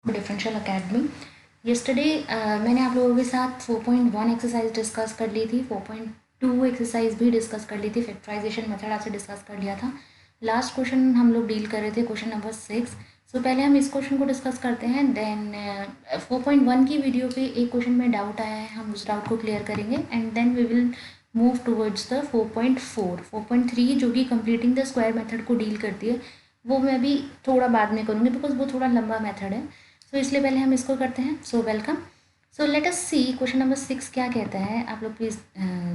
Differential academy. Yesterday मैंने आप लोगों के साथ 4.1 एक्सरसाइज डिस्कस कर ली थी, 4.2 एक्सरसाइज भी डिस्कस कर ली थी, फैक्टराइजेशन मेथड आपसे डिस्कस कर लिया था। लास्ट क्वेश्चन हम लोग डील कर रहे थे, क्वेश्चन नंबर 6। सो पहले हम इस क्वेश्चन को डिस्कस करते हैं, देन 4.1 की वीडियो पे एक क्वेश्चन में डाउट आया है, हम उस डाउट को क्लियर करेंगे and then we will move towards the 4.4। 4.3 जो कि कंप्लीटिंग द स्क्वायर मेथड को डील करती है, वो मैं भी थोड़ा बाद में करूँगी बिकॉज वो थोड़ा लंबा मेथड है। सो इसलिए पहले हम इसको करते हैं। So welcome. So let us see question number 6 क्या कहता है, आप लोग प्लीज़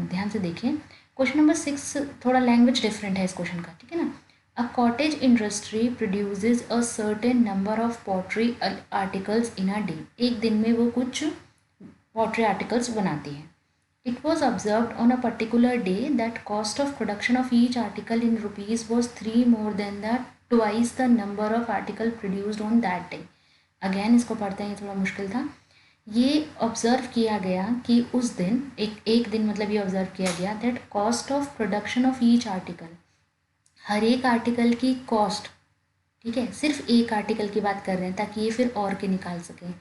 ध्यान से देखिए। क्वेश्चन नंबर 6 थोड़ा लैंग्वेज डिफरेंट है इस क्वेश्चन का, ठीक है ना। A cottage industry produces a certain number of pottery articles in a day. एक दिन में वो कुछ पॉटरी आर्टिकल्स बनाती है। It was observed on a particular day that cost of production of each article in rupees was 3 more than the twice the number of article produced on that day. Again इसको पढ़ते हैं, थोड़ा मुश्किल था। ये observe किया गया कि उस दिन एक दिन मतलब ये ऑब्ज़र्व किया गया that cost of production of each article, हर एक आर्टिकल की कॉस्ट, ठीक है, सिर्फ एक आर्टिकल की बात कर रहे हैं ताकि ये फिर और के निकाल सकें।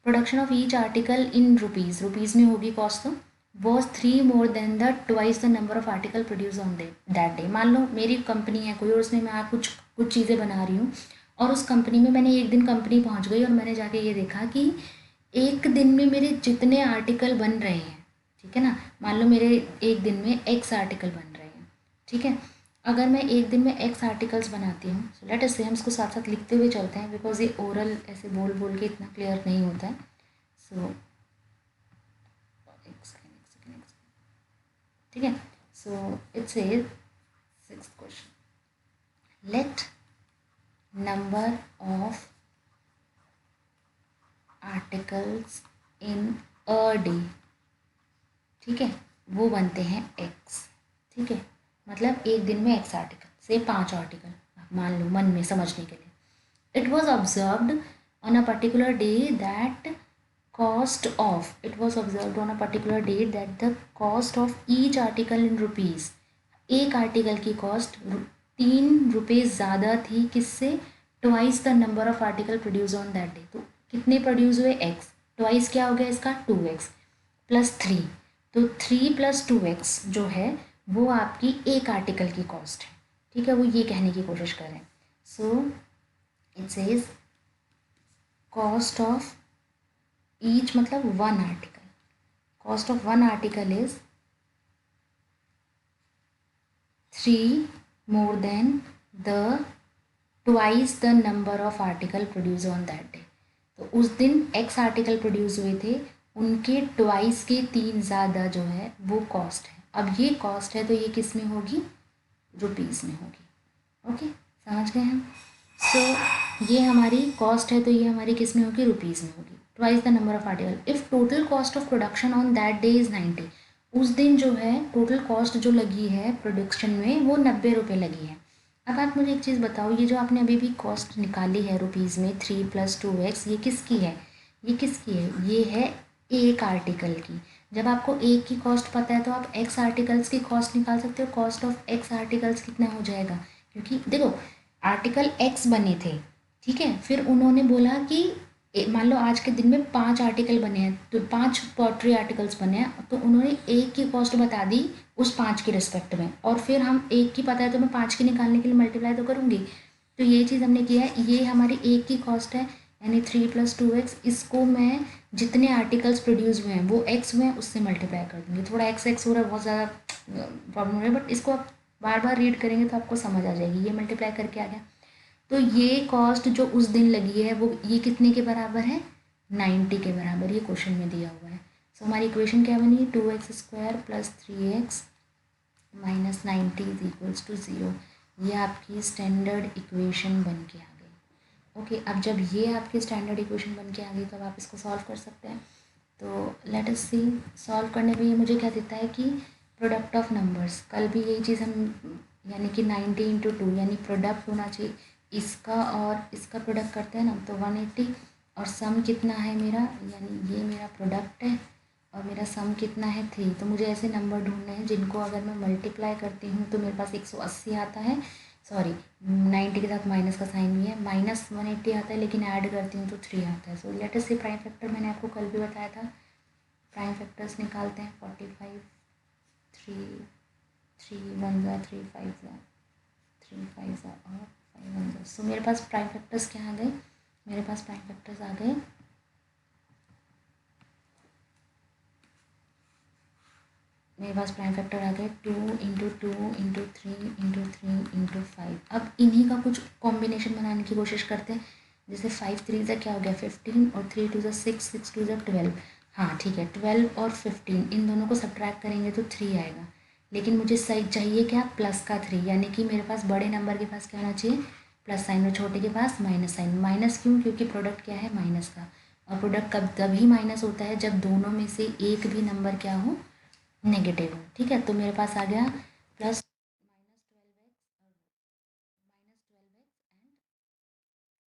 Production of each article in rupees में होगी कॉस्ट, तो was 3 more than the twice the number of article produce on that day. मान लो मेरी कंपनी है कोई और उसमें मैं आप कुछ चीज़ें बना रही हूँ और उस कंपनी में मैंने एक दिन कंपनी पहुँच गई और मैंने जाके ये देखा कि एक दिन में मेरे जितने आर्टिकल बन रहे हैं, ठीक है ना, मान लो मेरे एक दिन में एक्स आर्टिकल बन रहे हैं, ठीक है। अगर मैं एक दिन में एक्स आर्टिकल्स बनाती हूँ, सो लेट अस से हम इसको साथ साथ लिखते हुए चलते हैं बिकॉज ये ओरल ऐसे बोल बोल के इतना क्लियर नहीं होता है। सो ठीक है। So it's a 6th question, let number of articles in a day, ठीक है, वो बनते हैं एक्स, ठीक है, मतलब एक दिन में एक्स आर्टिकल से 5 आर्टिकल मान लो मन में समझने के लिए। It was observed on a particular day that cost of, it was observed on a particular date that the cost of each article in rupees, एक आर्टिकल की कॉस्ट 3 रुपये ज़्यादा थी किससे, twice the number of article produce on that day. तो कितने produce हुए, x, twice क्या हो गया इसका 2x प्लस 3, तो 3 + 2x जो है वो आपकी एक आर्टिकल की कॉस्ट है, ठीक है, वो ये कहने की कोशिश करें। So it says cost of each मतलब one article, cost of one article is 3 more than the twice the number of article produce on that day. तो उस दिन एक्स आर्टिकल प्रोड्यूस हुए थे, उनके ट्वाइस के 3 ज़्यादा जो है वो कॉस्ट है। अब ये कॉस्ट है तो ये किस में होगी, रुपीज़ में होगी। ओके, समझ गए हम। सो ये हमारी कॉस्ट है तो ये हमारी किस में होगी, रुपीज़ में होगी। Twice the number of article if total cost of production on that day is 90। उस दिन जो है टोटल कॉस्ट जो लगी है प्रोडक्शन में वो 90 रुपये लगी है। अब आप मुझे एक चीज़ बताओ, ये जो आपने अभी भी कॉस्ट निकाली है रुपीज़ में 3 + 2x, ये किसकी है, ये किसकी है, ये है एक आर्टिकल की। जब आपको एक की कॉस्ट पता है तो आप एक्स आर्टिकल्स की कॉस्ट निकाल सकते हो। कॉस्ट ऑफ एक्स आर्टिकल्स कितना हो जाएगा, क्योंकि देखो आर्टिकल एक्स बने थे, ठीक है, फिर उन्होंने बोला कि मान लो आज के दिन में 5 आर्टिकल बने हैं तो 5 पॉटरी आर्टिकल्स बने हैं, तो उन्होंने एक की कॉस्ट बता दी उस 5 के रिस्पेक्ट में, और फिर हम एक की पता है तो मैं 5 की निकालने के लिए मल्टीप्लाई तो करूँगी। तो ये चीज़ हमने किया है, ये हमारी एक की कॉस्ट है यानी 3 + 2x, इसको मैं जितने आर्टिकल्स प्रोड्यूस हुए हैं वो एक्स हुए हैं उससे मल्टीप्लाई कर दूँगी। थोड़ा एक्स हो रहा है, बहुत ज़्यादा प्रॉब्लम हो रहा है, बट इसको आप बार बार रीड करेंगे तो आपको समझ आ जाएगी। ये मल्टीप्लाई करके आ गया, तो ये कॉस्ट जो उस दिन लगी है वो ये कितने के बराबर है, 90 के बराबर, ये क्वेश्चन में दिया हुआ है। सो हमारी इक्वेशन क्या बनी, 2x² + 3x - 90 = 0। ये आपकी स्टैंडर्ड इक्वेशन बन के आ गई। ओके, अब जब ये आपकी स्टैंडर्ड इक्वेशन बन के आ गई तो अब आप इसको सॉल्व कर सकते हैं। तो लेट अस सी, सॉल्व करने पे ये मुझे क्या देता है कि प्रोडक्ट ऑफ नंबर्स, कल भी यही चीज़ हम यानी कि 90 × 2 यानी प्रोडक्ट होना चाहिए, इसका और इसका प्रोडक्ट करते हैं ना तो 180, और सम कितना है मेरा, यानी ये मेरा प्रोडक्ट है और मेरा सम कितना है 3। तो मुझे ऐसे नंबर ढूंढने हैं जिनको अगर मैं मल्टीप्लाई करती हूँ तो मेरे पास 180 आता है, सॉरी 90 के साथ माइनस का साइन भी है, -180 आता है, लेकिन ऐड करती हूँ तो 3 आता है। सो लेट अस से प्राइम फैक्टर मैंने आपको कल भी बताया था, प्राइम फैक्टर्स निकालते हैं। 45 3 1 ज़ा 3 5 ज़ा 3 5 ज़ा और 5 1 ज़ा। सो मेरे पास प्राइम फैक्टर्स क्या आ गए, मेरे पास प्राइम फैक्टर्स आ गए, मेरे पास प्राइम फैक्टर आ गए 2 इंटू 2 इंटू 3 इंटू 3 इंटू 5। अब इन्हीं का कुछ कॉम्बिनेशन बनाने की कोशिश करते हैं। जैसे 5 3 ज़ा क्या हो गया 15 और 3 2 ज़ा 6 6 2 ज़ा 12। हाँ ठीक है, 12 और 15 इन दोनों को सब्ट्रैक्ट करेंगे तो 3 आएगा, लेकिन मुझे सही चाहिए क्या, प्लस का 3, यानी कि मेरे पास बड़े नंबर के पास क्या होना चाहिए, प्लस साइन, और छोटे के पास माइनस साइन। माइनस क्यों, क्योंकि प्रोडक्ट क्या है, माइनस का, और प्रोडक्ट कब तभी माइनस होता है जब दोनों में से एक भी नंबर क्या हो, नेगेटिव हो। ठीक है, तो मेरे पास आ गया प्लस -12x एंड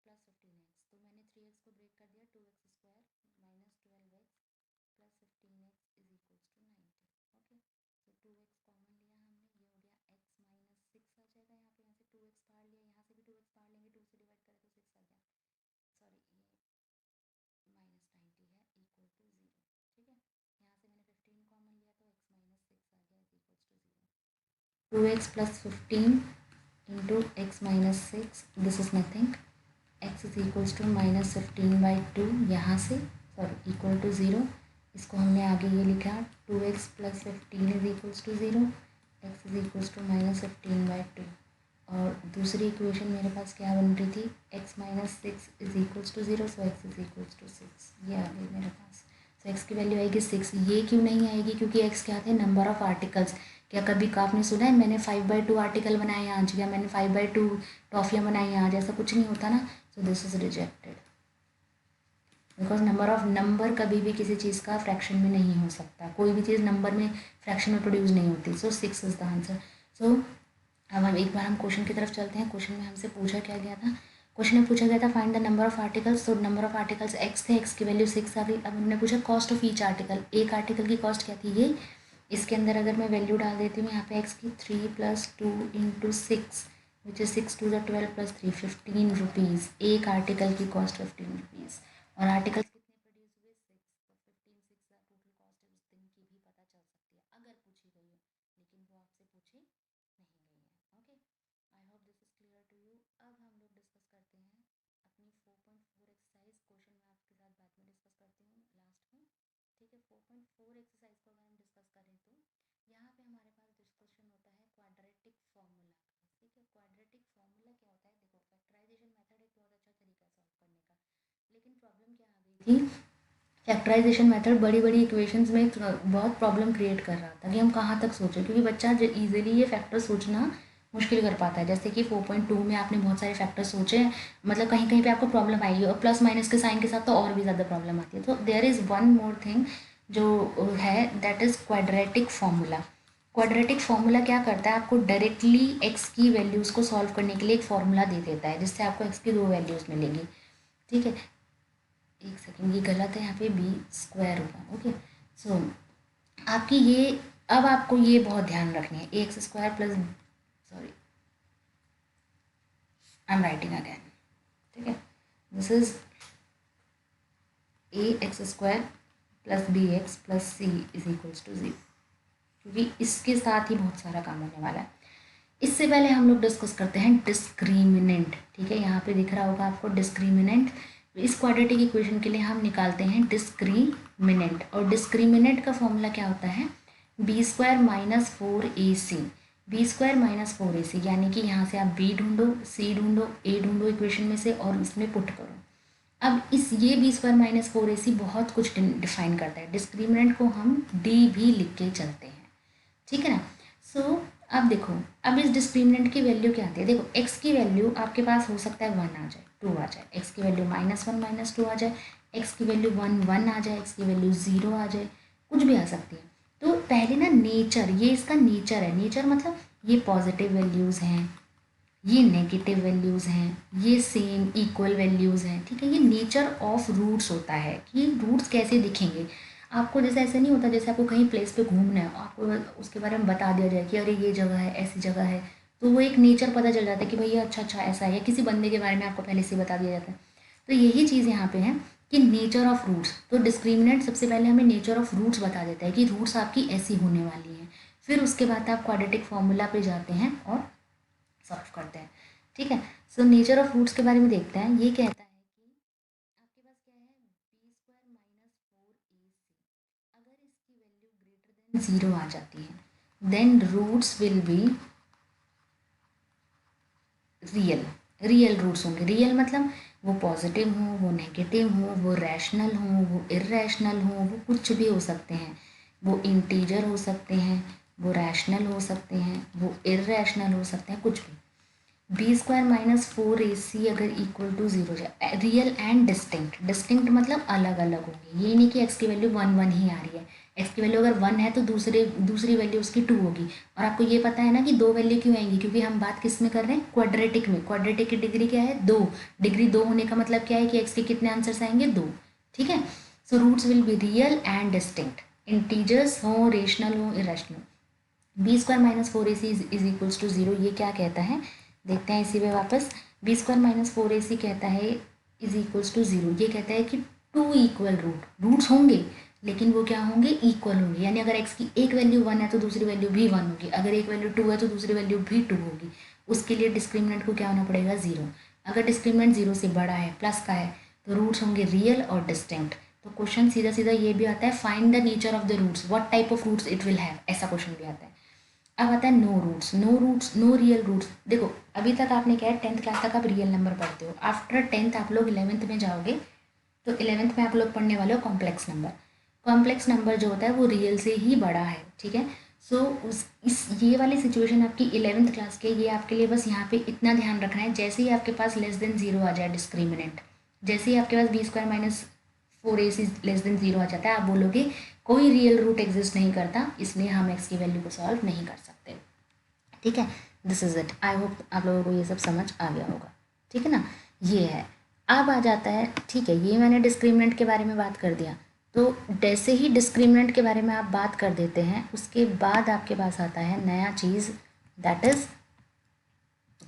+15x। तो मैंने 3x को ब्रेक कर दिया, 2x square -12x +15x is equals to 90। Okay, तो 2x कॉमन लिया हमने, ये हो गया x -6 आ जाएगा यहाँ पे, यहाँ से 2x बाहर लिया, यहाँ से भी 2x बाहर लेंगे, 2 से डिवाइड करें तो 6 आ गया, सॉरी ये -90 है इक्वल टू 0। ठीक है, यहाँ से मैंने 15 कॉमन लिया तो x -6 आ गया is equals to 0। 2x + 15 into x -6, this is nothing, x is equals to -15/2, यहाँ से सॉरी इक्वल टू 0। इसको हमने आगे ये लिखा 2x + 15 is equals to 0, x is equals to -15/2। और दूसरी इक्वेशन मेरे पास क्या बन रही थी, x -6 is equals to 0, so x is equals to 6, ये आ गई मेरे पास। सो x की वैल्यू आएगी 6। ये क्यों नहीं आएगी, क्योंकि x क्या थे, नंबर ऑफ आर्टिकल्स। क्या कभी आपने सुना है मैंने 5/2 आर्टिकल बनाए आज, या मैंने 5/2 टॉफियाँ बनाई आज, ऐसा कुछ नहीं होता ना। सो this is rejected, because number कभी भी किसी चीज़ का फ्रैक्शन में नहीं हो सकता, कोई भी चीज़ नंबर में फ्रैक्शन में प्रोड्यूस नहीं होती। सो 6 इज द आंसर। सो अब हम एक बार हम क्वेश्चन की तरफ चलते हैं। क्वेश्चन में हमसे पूछा क्या गया था, क्वेश्चन में पूछा गया था find the number of articles. तो नंबर ऑफ आर्टिकल्स x थे, x की वैल्यू 6 आ गई। अब हमने पूछा कॉस्ट ऑफ ईच आर्टिकल, एक आर्टिकल की कॉस्ट क्या थी, ये इसके अंदर अगर मैं वैल्यू डाल देती हूँ यहाँ पे x की 3 + 2 × 6 विच इज 6 2 = 12 + 3 15 रुपीज़। एक आर्टिकल की कॉस्ट 15 रुपीज़। और आर्टिकल कितने प्रोड्यूस हुए, 6, तो 15 6 का टोटल कॉस्ट है उस दिन की भी पता चल सकती है अगर पूछी गई हो, लेकिन वो आपसे पूछी नहीं गई है। Okay, I hope this is clear to you. अब हम लोग डिस्कस करते हैं अपनी 4.4 एक्सरसाइज। क्वेश्चन मैं आपके साथ बाद में डिस्कस करती हूँ लास्ट में। ठीक है, 4.4 एक्सरसाइज को अगर हम डिस्कस करें तो यहाँ पे हमारे पास डिस्कशन होता है क्वाड्रेटिक फार्मूला का। ठीक है, क्वाड्रेटिक फार्मूला क्या होता है, देखो फैक्टराइजेशन मेथड एक बहुत अच्छा तरीका है सॉल्व करने का, लेकिन प्रॉब्लम क्या आ गई थी, फैक्टराइजेशन मेथड बड़ी बड़ी इक्वेशंस में बहुत प्रॉब्लम क्रिएट कर रहा था कि हम कहाँ तक सोचें, क्योंकि बच्चा जो ईजिली ये फैक्टर सोचना मुश्किल कर पाता है। जैसे कि 4.2 में आपने बहुत सारे फैक्टर सोचे, मतलब कहीं कहीं पे आपको प्रॉब्लम आएगी, और प्लस माइनस के साइन के साथ तो और भी ज़्यादा प्रॉब्लम आती है। तो there is one more thing जो है, that is quadratic formula. Quadratic formula क्या करता है, आपको डायरेक्टली एक्स की वैल्यूज़ को सॉल्व करने के लिए एक फार्मूला दे देता है, जिससे आपको एक्स की 2 वैल्यूज़ मिलेगी। ठीक है, एक सेकेंड, ये गलत है, यहाँ पे b² होगा। ओके, सो आपकी ये, अब आपको ये बहुत ध्यान रखनी है, ax² plus, sorry I am writing again. ठीक है, this is ax² plus bx plus c is equals to 0, क्योंकि इसके साथ ही बहुत सारा काम होने वाला है। इससे पहले हम लोग डिस्कस करते हैं डिस्क्रिमिनेंट। ठीक है, यहाँ पे दिख रहा होगा आपको डिस्क्रिमिनेंट। इस क्वाड्रेटिक इक्वेशन के लिए हम निकालते हैं डिस्क्रिमिनेंट, और डिस्क्रिमिनेंट का फॉर्मूला क्या होता है, b² - 4ac। b² - 4ac, यानी कि यहाँ से आप b ढूंढो, c ढूंढो, a ढूंढो इक्वेशन में से, और इसमें पुट करो। अब इस ये b² - 4ac बहुत कुछ डिफाइन करता है। डिस्क्रिमिनेंट को हम d भी लिख के चलते हैं। ठीक है ना। सो अब देखो, अब इस डिस्क्रिमिनेंट की वैल्यू क्या आती है, देखो x की वैल्यू आपके पास हो सकता है 1 आ जाए, 2 आ जाए, x की वैल्यू -1 - 2 आ जाए, x की वैल्यू 1 1 आ जाए, x की वैल्यू 0 आ जाए, कुछ भी आ सकती है। तो पहले ना नेचर, ये इसका नेचर है। नेचर मतलब ये पॉजिटिव वैल्यूज़ हैं, ये नेगेटिव वैल्यूज़ हैं, ये सेम इक्वल वैल्यूज़ हैं। ठीक है, ये नेचर ऑफ रूट्स होता है कि रूट्स कैसे दिखेंगे आपको। जैसे ऐसे नहीं होता, जैसे आपको कहीं प्लेस पे घूमना है, आपको उसके बारे में बता दिया जाए कि अरे ये जगह है, ऐसी जगह है, तो वो एक नेचर पता चल जाता है कि भैया अच्छा अच्छा ऐसा है, या किसी बंदे के बारे में आपको पहले से बता दिया जाता है। तो यही चीज़ यहाँ पे है कि नेचर ऑफ रूट्स। तो डिस्क्रिमिनेंट सबसे पहले हमें नेचर ऑफ रूट्स बता देता है कि रूट्स आपकी ऐसी होने वाली हैं, फिर उसके बाद आप क्वाड्रेटिक फॉर्मूला पे जाते हैं और सॉल्व करते हैं। ठीक है, सो नेचर ऑफ रूट्स के बारे में देखते हैं। ये कहता है कि आपके पास क्या है, B square minus four A C, अगर इसकी वैल्यू ग्रेटर देन ज़ीरो आ जाती है then roots will be real. Real roots होंगे। रियल मतलब वो पॉजिटिव हों, वो नेगेटिव हों, वो रैशनल हों, वो इर्रेशनल हों, वो कुछ भी हो सकते हैं। वो इंटीजर हो सकते हैं, वो रैशनल हो सकते हैं, वो इर्रेशनल हो सकते हैं, कुछ भी। B square minus four A C अगर इक्वल टू जीरो जाए, रियल एंड डिस्टिंक्ट। डिस्टिंक्ट मतलब अलग अलग होंगे, ये नहीं कि एक्स की वैल्यू वन वन ही आ रही है। एक्स की वैल्यू अगर वन है तो दूसरी वैल्यू उसकी टू होगी। और आपको ये पता है ना कि दो वैल्यू क्यों आएंगी, क्योंकि हम बात किस में कर रहे हैं, क्वाड्रेटिक में। क्वाड्रेटिक की डिग्री क्या है, दो। डिग्री दो होने का मतलब क्या है कि एक्स के कितने आंसर्स आएंगे, दो। ठीक है, so roots will be real and distinct, integers हो, रेशनल हो, irrational. B square minus four A C is equals to zero, ये क्या कहता है, देखते हैं इसी में वापस। B square minus four A C कहता है इज इक्वल्स टू जीरो, ये कहता है कि टू इक्वल रूट्स होंगे, लेकिन वो क्या होंगे, इक्वल होंगे। यानी अगर एक्स की एक वैल्यू वन है तो दूसरी वैल्यू भी वन होगी, अगर एक वैल्यू टू है तो दूसरी वैल्यू भी टू होगी। उसके लिए डिस्क्रिमिनेंट को क्या होना पड़ेगा, जीरो। अगर डिस्क्रिमिनेंट जीरो से बड़ा है, प्लस का है, तो रूट्स होंगे रियल और डिस्टिंक्ट। तो क्वेश्चन सीधा सीधा ये भी आता है, find the nature of the roots, what type of roots it will have, ऐसा क्वेश्चन भी आता है। अब आता है no roots. No roots, no real roots. देखो अभी तक आपने क्या है, 10th क्लास तक आप रियल नंबर पढ़ते हो। आफ्टर 10th आप लोग 11th में जाओगे तो 11th में आप लोग पढ़ने वाले हो कॉम्प्लेक्स नंबर। कॉम्प्लेक्स नंबर जो होता है वो रियल से ही बड़ा है। ठीक है, सो उस इस ये वाली सिचुएशन आपकी 11th क्लास के, ये आपके लिए बस यहाँ पे इतना ध्यान रखना है, जैसे ही आपके पास लेस देन जीरो आ जाए डिस्क्रिमिनेंट, जैसे ही आपके पास B square minus four A C less than zero आ जाता है, आप बोलोगे कोई रियल रूट एग्जिस्ट नहीं करता, इसलिए हम एक्स की वैल्यू को सॉल्व नहीं कर सकते। ठीक है, this is it. I hope आप लोगों को ये सब समझ आ गया होगा। ठीक है ना, ये है। अब आ जाता है, ठीक है, ये मैंने डिस्क्रिमिनेंट के बारे में बात कर दिया। तो जैसे ही डिस्क्रिमिनेंट के बारे में आप बात कर देते हैं, उसके बाद आपके पास आता है नया चीज़, दैट इज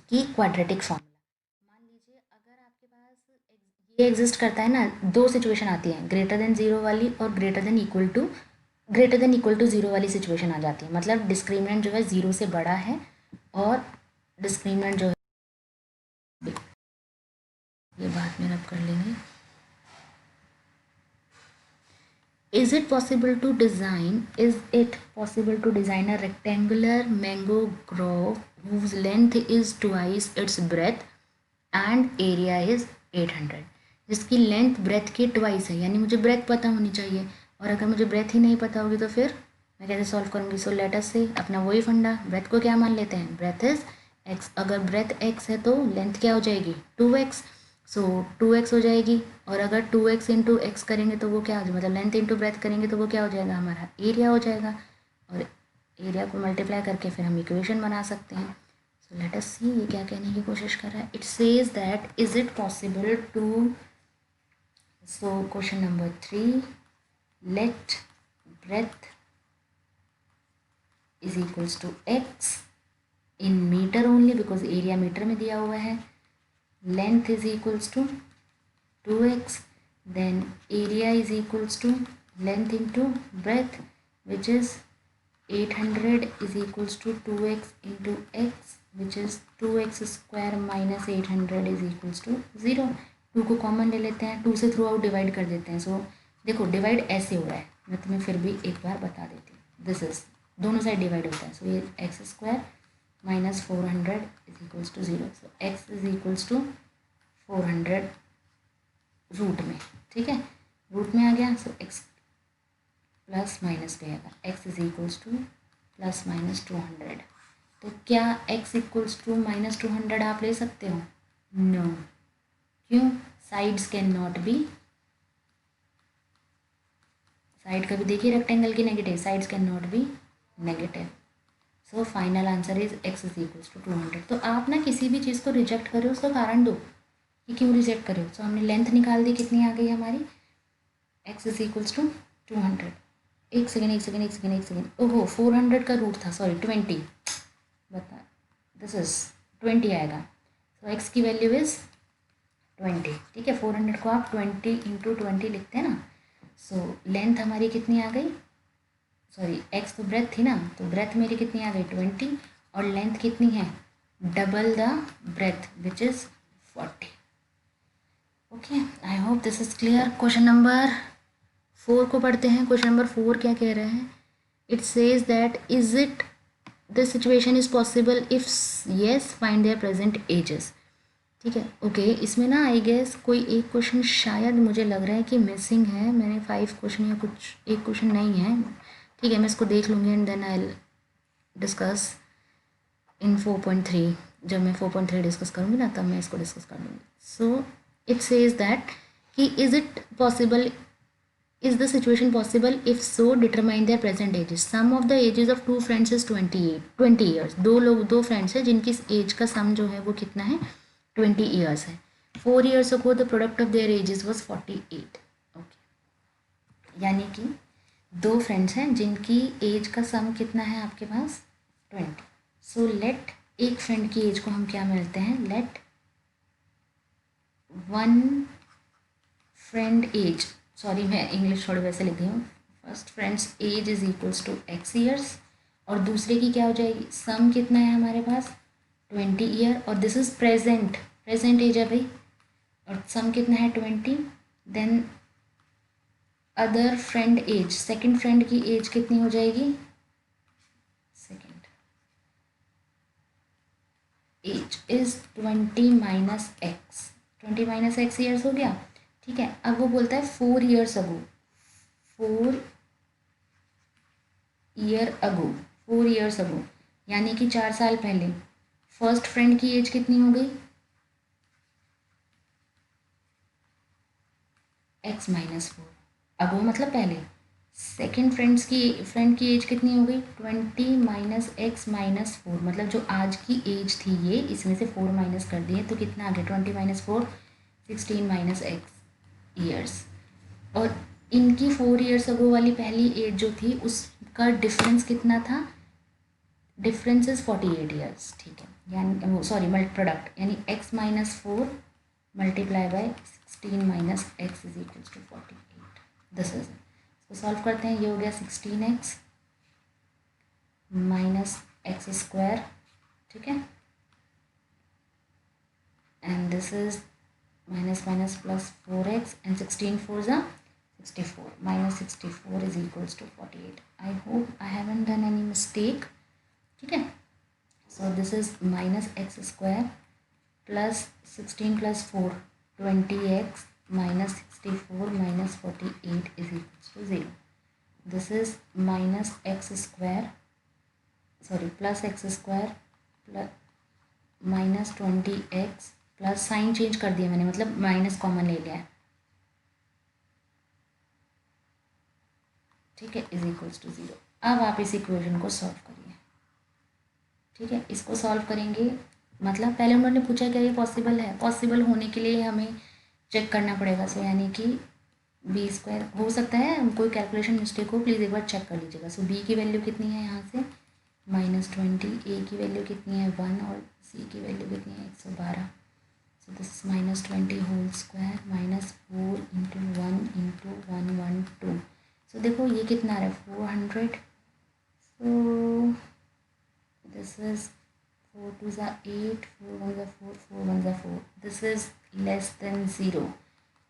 कि क्वाड्रेटिक फॉर्मूला। मान लीजिए अगर आपके पास ये एग्जिस्ट करता है ना, दो सिचुएशन आती है, ग्रेटर देन जीरो वाली और greater than equal to zero वाली सिचुएशन आ जाती है। मतलब डिस्क्रिमिनेंट जो है जीरो से बड़ा है और डिस्क्रिमिनेंट जो है, ये बात में अब कर लेंगे। Is it possible to design a rectangular mango grove whose length is twice its breadth and area is 800? जिसकी लेंथ ब्रेथ के ट्वाइस है, यानी मुझे ब्रेथ पता होनी चाहिए, और अगर मुझे ब्रेथ ही नहीं पता होगी तो फिर मैं कैसे सॉल्व करूँगी। सो लेट अस से अपना वही फंडा, ब्रेथ को क्या मान लेते हैं, ब्रेथ इज एक्स। अगर ब्रेथ एक्स है तो लेंथ क्या हो जाएगी, 2x। सो 2x हो जाएगी, और अगर 2x इंटू एक्स करेंगे तो वो क्या हो जाएगा, मतलब लेंथ इंटू ब्रेथ करेंगे तो वो क्या हो जाएगा, हमारा एरिया हो जाएगा। और एरिया को मल्टीप्लाई करके फिर हम इक्वेशन बना सकते हैं। सो लेट अस सी ये क्या कहने की कोशिश कर रहा है। It says that is it possible to, so question number 3, let breadth is equals to x in metre only, because area metre में दिया हुआ है। Length is equals to 2x, then area is equals to length into breadth, which is 800 is equals to 2x into x, which is 2x square minus 800 is equals to 0। 2 को common ले लेते हैं, 2 से through out divide कर देते हैं। सो देखो divide ऐसे हो रहा है, मैं तुम्हें फिर भी एक बार बता देती हूँ। दिस इज दोनों साइड डिवाइड होता है। सो ये x square minus 400 is equals to 0। So x is equals to 400 root में। ठीक है, रूट में आ गया, सो एक्स प्लस माइनस पे आएगा, x is equals two plus minus 200। तो क्या एक्स इक्वल्स टू माइनस 200 आप ले सकते हो, नो। क्यों, sides can not be, side कभी देखिए रेक्टेंगल की negative, sides can not be negative. So final answer is x is equals to 200। तो आप ना किसी भी चीज़ को रिजेक्ट करो, उसका कारण दो कि क्यों रिजेक्ट करो। सो हमने लेंथ निकाल दी, कितनी आ गई हमारी, एक्स इज इक्वल्स टू 200। एक सेकेंड, ओहो 400 का रूट था, सॉरी 20, बता दिस इज 20 आएगा। सो एक्स की वैल्यू इज़ 20, ठीक है। 400 को आप 20 इंटू 20 लिखते हैं ना। सो लेंथ हमारी कितनी आ गई, सॉरी एक्स तो ब्रेथ थी ना, तो ब्रेथ मेरी कितनी आ गई 20, और लेंथ कितनी है double the breadth which is 40। Okay, I hope this is clear. Question number 4 को पढ़ते हैं। क्वेश्चन नंबर 4 क्या कह रहे हैं, it says that is it the situation is possible if yes find there present edges, ठीक है। ओके, इसमें ना आई गेस कोई एक क्वेश्चन शायद मुझे लग रहा है कि मिसिंग है। मैंने 5 क्वेश्चन या कुछ एक क्वेश्चन नहीं है, ठीक है, मैं इसको देख लूँगी and then I discuss in 4.3। जब मैं 4.3 डिस्कस करूँगी ना तब मैं इसको डिस्कस कर लूँगी। सो इट सेज दैट कि is it possible, is the situation possible, if so determine their present ages. Sum of the ages of two friends is 20 years. दो फ्रेंड्स हैं जिनकी एज का सम जो है वो कितना है 20 ईयर्स है। 4 years ago the product of their edges was 48। Okay, यानी कि दो फ्रेंड्स हैं जिनकी एज का सम कितना है आपके पास 20। सो लेट एक फ्रेंड की एज को हम क्या मिलते हैं, let one friend age, sorry मैं इंग्लिश थोड़ी वैसे लिख रही हूँ, first friend's age is equals to x years, और दूसरे की क्या हो जाएगी, सम कितना है हमारे पास 20 ईयर, और दिस इज प्रेजेंट एज है भाई, और सम कितना है 20। Then other friend age, second friend की एज कितनी हो जाएगी, second age is 20 minus x, 20 minus x years हो गया, ठीक है। अब वो बोलता है 4 ईयर्स अगो, 4 ईयर्स अगो, यानी कि 4 साल पहले फर्स्ट फ्रेंड की एज कितनी हो गई, एक्स माइनस 4, अगो मतलब पहले। सेकेंड फ्रेंड की एज कितनी हो गई 20 माइनस एक्स माइनस 4, मतलब जो आज की एज थी ये, इसमें से 4 माइनस कर दिए तो कितना आ गया 20 माइनस 4 16 माइनस एक्स ईयर्स, और इनकी 4 ईयर्स अगो वाली पहली एज जो थी उसका डिफरेंस कितना था, डिफरेंस इज 48 ईयर्स, ठीक है। यानी वो सॉरी प्रोडक्ट, यानी x minus 4 multiply by 16 minus x is equals to 48। This is, इसको सॉल्व करते हैं, ये हो गया 16x माइनस एक्स स्क्वायर, ठीक है, and this is minus minus plus 4x and 16 4 ज़ा 64 minus 64 is equals to 48। I hope I haven't done any mistake, ठीक है। So this is minus x square plus 16 plus 4 20x minus 64 minus 48 is equals to 0। This is minus x square, sorry plus x square plus minus 20x plus sign change कर दिया मैंने, मतलब minus common ले लिया है, ठीक है, is equals to 0। अब आप इस इक्वेशन को सॉल्व करिए, ठीक है। इसको सॉल्व करेंगे, मतलब पहले उन्होंने पूछा क्या ये पॉसिबल है, पॉसिबल होने के लिए हमें चेक करना पड़ेगा। सो यानी कि बी स्क्वायर, हो सकता है कोई कैलकुलेशन मिस्टेक हो, प्लीज़ एक बार चेक कर लीजिएगा। सो बी की वैल्यू कितनी है यहाँ से -20, ए की वैल्यू कितनी है 1, और सी की वैल्यू कितनी है 112। So this is -20 whole square minus 4 into 1 into 112। So देखो ये कितना आ रहा है 400। सो दिस इज 4 2 ज़ा 8, 4 1 ज़ा 4, 4 1 ज़ा 4, दिस इज लेस देन 0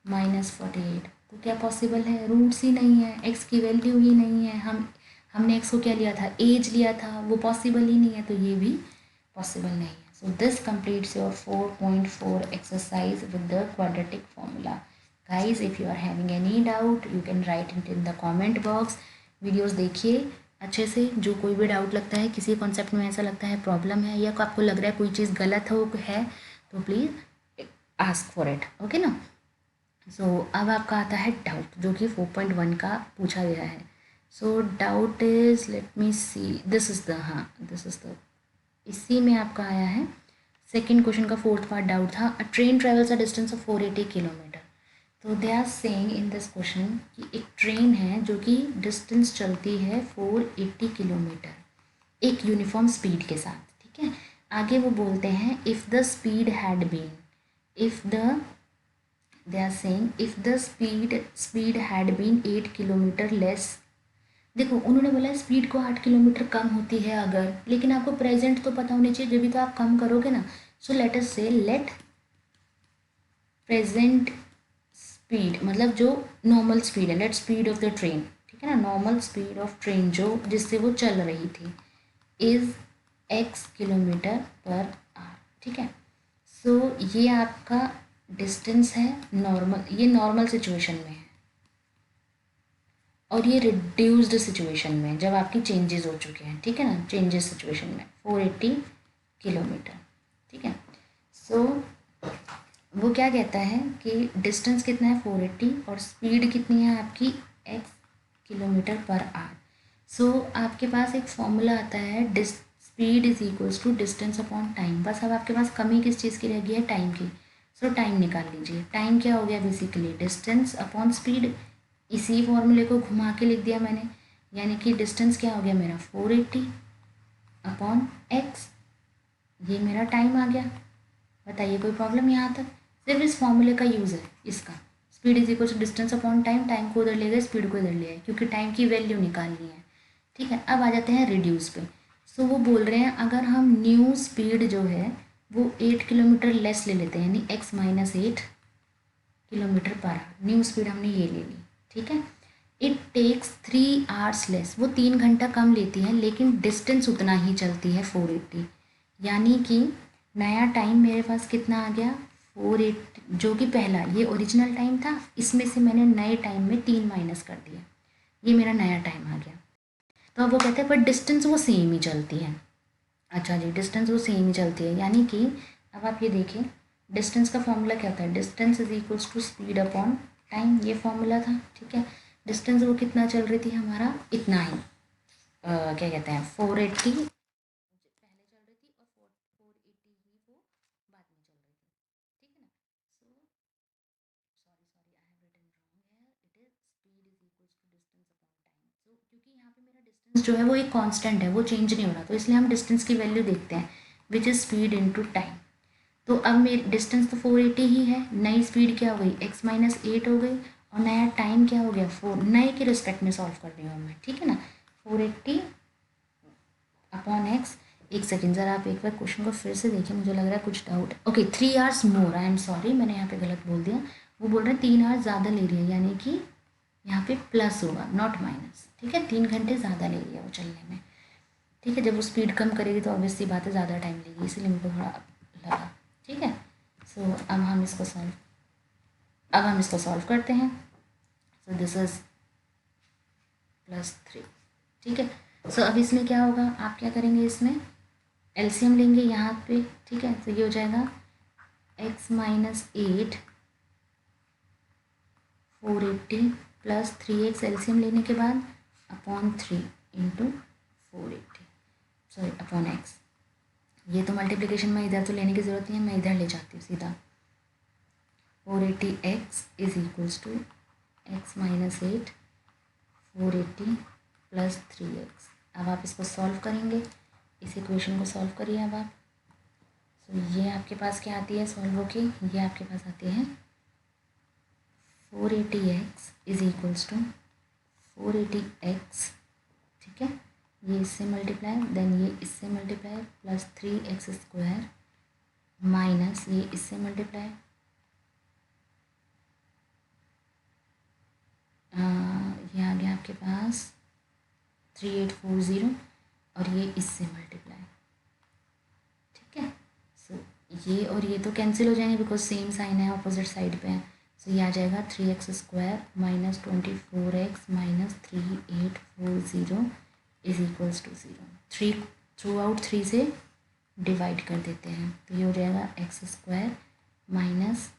-48। तो क्या पॉसिबल है, रूट्स ही नहीं है, एक्स की वैल्यू ही नहीं है, हमने एक्स को क्या लिया था एज लिया था, वो पॉसिबल ही नहीं है, तो ये भी पॉसिबल नहीं है। So this completes your 4.4 exercise with the quadratic formula. Guys if you are having any doubt you can write it in the comment box. Videos देखिए अच्छे से, जो कोई भी डाउट लगता है, किसी कॉन्सेप्ट में ऐसा लगता है प्रॉब्लम है, या आपको लग रहा है कोई चीज़ गलत हो है, तो please ask for it, okay ना। सो अब आपका आता है डाउट, जो कि 4.1 का पूछा गया है। So doubt is, let me see, this is the, हाँ दिस इज द, इसी में आपका आया है सेकेंड क्वेश्चन का 4th पार्ट डाउट था। A train travels a distance of 480 kilometre. तो they are saying in this question कि एक ट्रेन है जो कि डिस्टेंस चलती है 480 किलोमीटर एक यूनिफॉर्म स्पीड के साथ, ठीक है। आगे वो बोलते हैं if the speed had been, if the they are saying if the speed had been 8 kilometre less. देखो उन्होंने बोला स्पीड को 8 किलोमीटर कम होती है अगर, लेकिन आपको प्रेजेंट तो पता होनी चाहिए, जब भी तो आप कम करोगे ना। सो लेट अस से लेट प्रेजेंट स्पीड, मतलब जो नॉर्मल स्पीड है, let speed of the train, ठीक है ना, नॉर्मल स्पीड ऑफ ट्रेन जो जिससे वो चल रही थी is x kilometre per our, ठीक है। सो ये आपका डिस्टेंस है नॉर्मल, ये नॉर्मल सिचुएशन में है, और ये रिड्यूस्ड सिचुएशन में जब आपकी चेंजेस हो चुके हैं, ठीक है ना, चेंजेस सिचुएशन में 480 किलोमीटर, ठीक है। सो वो क्या कहता है कि डिस्टेंस कितना है 480 और स्पीड कितनी है आपकी x kilometre per hour. So आपके पास एक फॉर्मूला आता है speed is equals to distance upon time. बस अब आपके पास कमी किस चीज़ की रह गई है, टाइम की। सो टाइम निकाल लीजिए। टाइम क्या हो गया बेसिकली डिस्टेंस अपॉन स्पीड, इसी फॉर्मूले को घुमा के लिख दिया मैंने, यानी कि डिस्टेंस क्या हो गया मेरा 480 अपॉन x, ये मेरा टाइम आ गया। बताइए कोई प्रॉब्लम यहाँ तक? सिर्फ इस फॉर्मूले का यूज़ है इसका, speed is equal to distance upon time, time को उधर ले गए स्पीड को इधर ले आए, क्योंकि टाइम की वैल्यू निकालनी है, ठीक है। अब आ जाते हैं रिड्यूस पे। सो वो बोल रहे हैं अगर हम न्यू स्पीड जो है वो 8 किलोमीटर लेस ले लेते हैं, यानी x minus 8 kilometre per our, new speed हमने ये ले ली, ठीक है। इट टेक्स 3 आवर्स लेस, वो 3 घंटा कम लेती है लेकिन डिस्टेंस उतना ही चलती है 480, यानी कि नया टाइम मेरे पास कितना आ गया 480, जो कि पहला ये ओरिजिनल टाइम था, इसमें से मैंने नए टाइम में 3 माइनस कर दिया, ये मेरा नया टाइम आ गया। तो अब वो कहते हैं पर डिस्टेंस वो सेम ही चलती है। अच्छा जी, डिस्टेंस वो सेम ही चलती है, यानी कि अब आप ये देखिए डिस्टेंस का फॉर्मूला क्या होता है, distance is equals to speed upon time, ये फॉर्मूला था, ठीक है। डिस्टेंस वो कितना चल रही थी हमारा, इतना ही क्या कहते हैं 480 पहले चल रही थी और 480 ही वो बाद में चल रही थी, ठीक है ना। So sorry sorry I have written wrong है, it is speed is equals to distance upon time. So क्योंकि यहाँ पे मेरा डिस्टेंस जो है वो एक कांस्टेंट है, वो चेंज नहीं हो रहा, तो इसलिए हम डिस्टेंस की वैल्यू देखते हैं which is speed into time. तो अब मेरी डिस्टेंस तो 480 ही है, नई स्पीड क्या हो गई x माइनस 8 हो गई, और नया टाइम क्या हो गया 4, नए के रिस्पेक्ट में सॉल्व कर रही हूँ मैं, ठीक है ना। 480 अपॉन x, एक सेकेंड ज़रा आप एक बार क्वेश्चन को फिर से देखिए, मुझे लग रहा है कुछ doubt. Okay 3 hours more, I am sorry मैंने यहाँ पे गलत बोल दिया, वो बोल रहे हैं 3 आवर्स ज़्यादा ले रही है, यानी कि यहाँ पे प्लस होगा नॉट माइनस, ठीक है। 3 घंटे ज़्यादा ले रही है वो चलने में, ठीक है। जब वो स्पीड कम करेगी तो ऑब्वियसली बात है ज़्यादा टाइम लेगी, इसीलिए मुझे थोड़ा लगा, ठीक है। सो अब हम इसको सॉल्व करते हैं। सो दिस इज +3, ठीक है। सो अब इसमें क्या होगा, आप क्या करेंगे, इसमें एलसीएम लेंगे यहाँ पे, ठीक है। तो ये हो जाएगा x minus 8 480 plus 3x, LCM लेने के बाद upon 3 into 480, sorry upon x। ये तो मल्टीप्लिकेशन में इधर तो लेने की ज़रूरत नहीं है, मैं इधर ले जाती हूँ सीधा। 480x is equals to x minus 8 480 plus 3x। अब आप इसको सॉल्व करेंगे, इस इक्वेशन को सॉल्व करिए अब आप। तो ये आपके पास क्या आती है सॉल्व होके, ये आपके पास आती है 480x is equals to 480x, ठीक है। ये इससे मल्टीप्लाई, देन ये इससे multiply plus 3x square minus ये इससे मल्टीप्लाई, ये आ गया आपके पास 3840 और ये इससे मल्टीप्लाई, ठीक है। सो ये और ये तो कैंसिल हो जाएंगे बिकॉज सेम साइन है, ऑपोजिट साइड पे है। सो ये आ जाएगा 3x square minus 24x minus 3840 is equals to 0। 3 throughout 3 से डिवाइड कर देते हैं, तो ये हो जाएगा x square minus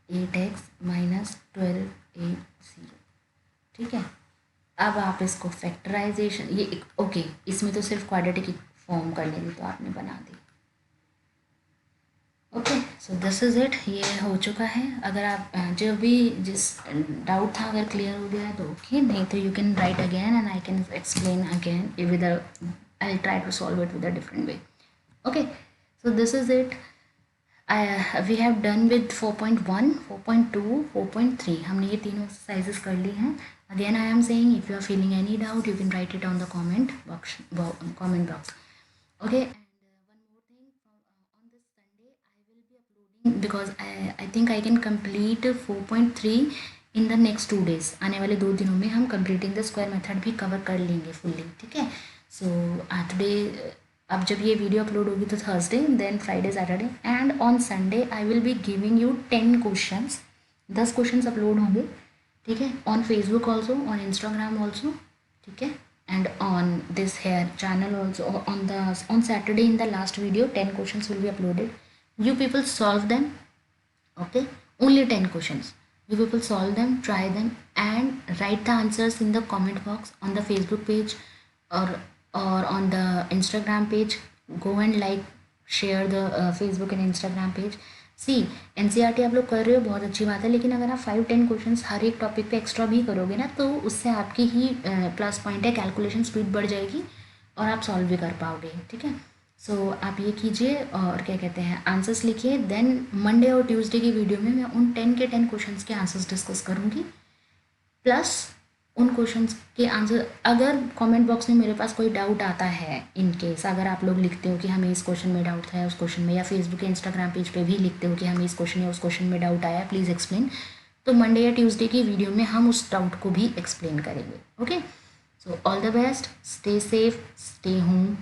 8x minus 1280, ठीक है। अब आप इसको फैक्टराइजेशन, ये ओके इसमें तो सिर्फ क्वाड्रेटिक फॉर्म करनी थी तो आपने बना दी, okay. So this is it, ये हो चुका है। अगर आप जो भी जिस डाउट था अगर क्लियर हो गया है तो ओके, नहीं तो you can right again and I can explain again with I'll try to solve it with a different way. Okay, so this is it. We have done with 4.1, 4.2, 4.3. हमने ये तीनों exercises कर ली हैं. Again I am saying, if you are feeling any doubt, you can write it on the comment box. Okay, and one more thing, on this Sunday I will be uploading, because I think I can complete 4.3 in the next 2 days. आने वाले 2 दिनों में हम completing the square method भी cover कर लेंगे fully. ठीक है, so today, अब जब ये वीडियो अपलोड होगी तो Thursday, then Friday, Saturday, and on Sunday I will be giving you 10 questions. 10 questions upload होंगे. ठीक है, on Facebook also, on Instagram also. ठीक है, and on this here channel also. On Saturday in the last video 10 questions will be uploaded. You people solve them. Okay, only 10 questions. You people solve them, try them, and write the answers in the comment box on the Facebook page, or on the Instagram page. Go and like, share the Facebook and Instagram page. See NCERT आप लोग कर रहे हो, बहुत अच्छी बात है, लेकिन अगर आप 5-10 क्वेश्चंस हर एक टॉपिक पे एक्स्ट्रा भी करोगे ना, तो उससे आपकी ही प्लस पॉइंट है, कैलकुलेशन स्पीड बढ़ जाएगी और आप सॉल्व भी कर पाओगे. ठीक है, सो आप ये कीजिए और क्या कहते हैं, आंसर्स लिखिए. देन मंडे और ट्यूसडे की वीडियो में मैं उन 10 क्वेश्चंस के आंसर्स डिस्कस करूँगी, प्लस उन क्वेश्चंस के आंसर. अगर कमेंट बॉक्स में मेरे पास कोई डाउट आता है, इन केस अगर आप लोग लिखते हो कि हमें इस क्वेश्चन में डाउट था, उस क्वेश्चन में, या फेसबुक या इंस्टाग्राम पेज पे भी लिखते हो कि हमें इस क्वेश्चन या उस क्वेश्चन में डाउट आया, प्लीज़ एक्सप्लेन, तो मंडे या ट्यूसडे की वीडियो में हम उस डाउट को भी एक्सप्लेन करेंगे. Okay, so all the best, stay safe, stay home,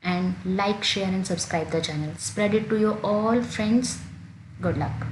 and like, share and subscribe the channel. Spread it to your all friends. Good luck.